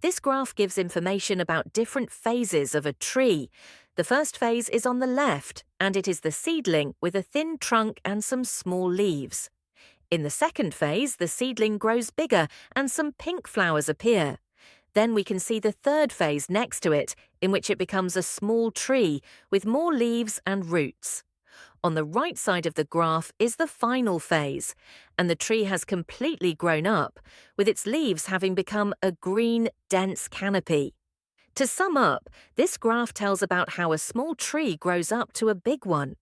This graph gives information about different phases of a tree. The first phase is on the left, and it is the seedling with a thin trunk and some small leaves. In the second phase, the seedling grows bigger and some pink flowers appear. Then we can see the third phase next to it, in which it becomes a small tree with more leaves and roots. On the right side of the graph is the final phase, and the tree has completely grown up, with its leaves having become a green, dense canopy. To sum up, this graph tells about how a small tree grows up to a big one.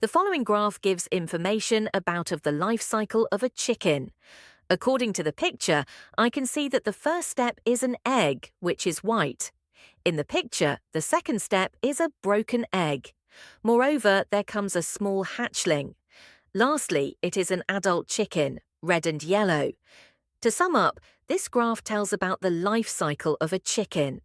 The following graph gives information about the life cycle of a chicken. According to the picture, I can see that the first step is an egg, which is white. In the picture, the second step is a broken egg. Moreover, there comes a small hatchling. Lastly, it is an adult chicken, red and yellow. To sum up, this graph tells about the life cycle of a chicken.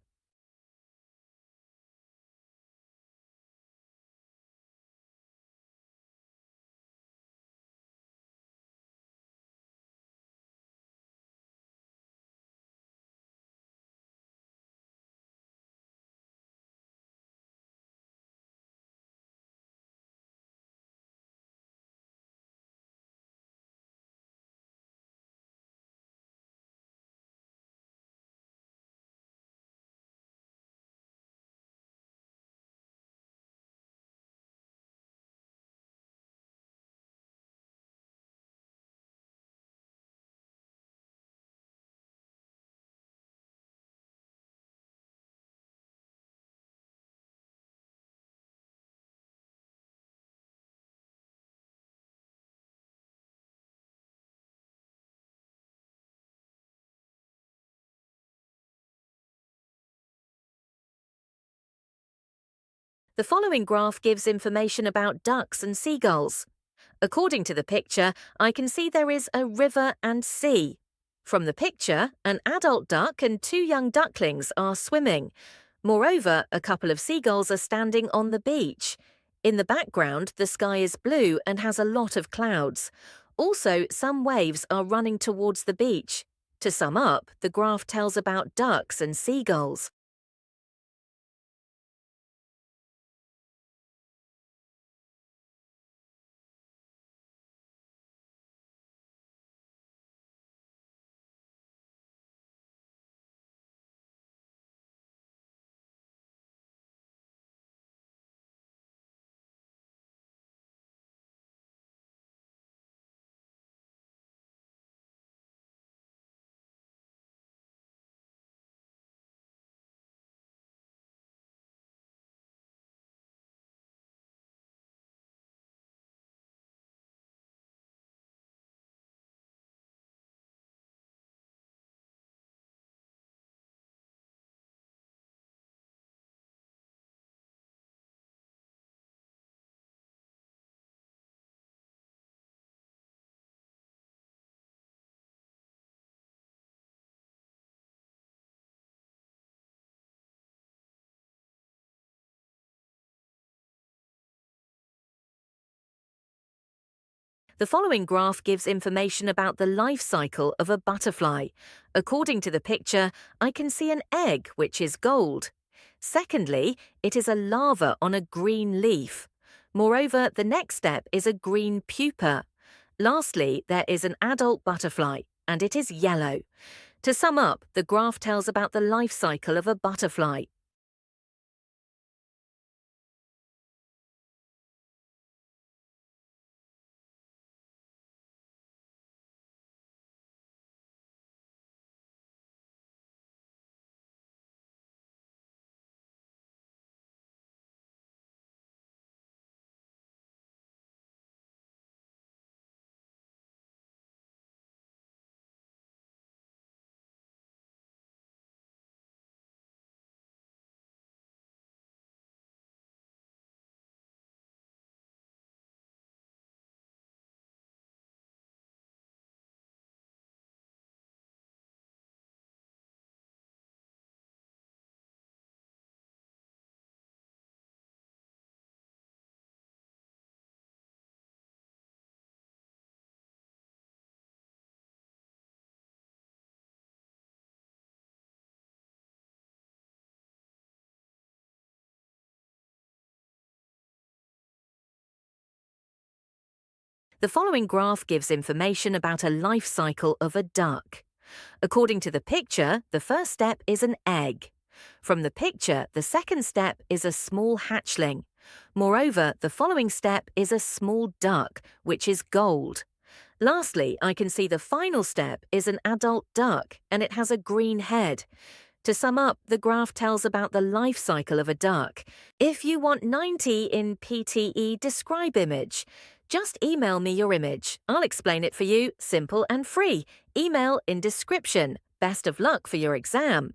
The following graph gives information about ducks and seagulls. According to the picture, I can see there is a river and sea. From the picture, an adult duck and two young ducklings are swimming. Moreover, a couple of seagulls are standing on the beach. In the background, the sky is blue and has a lot of clouds. Also, some waves are running towards the beach. To sum up, the graph tells about ducks and seagulls. The following graph gives information about the life cycle of a butterfly. According to the picture, I can see an egg, which is gold. Secondly, it is a larva on a green leaf. Moreover, the next step is a green pupa. Lastly, there is an adult butterfly, and it is yellow. To sum up, the graph tells about the life cycle of a butterfly. The following graph gives information about a life cycle of a duck. According to the picture, the first step is an egg. From the picture, the second step is a small hatchling. Moreover, the following step is a small duck, which is gold. Lastly, I can see the final step is an adult duck, and it has a green head. To sum up, the graph tells about the life cycle of a duck. If you want 90 in PTE describe image, just email me your image. I'll explain it for you, simple and free. Email in description. Best of luck for your exam.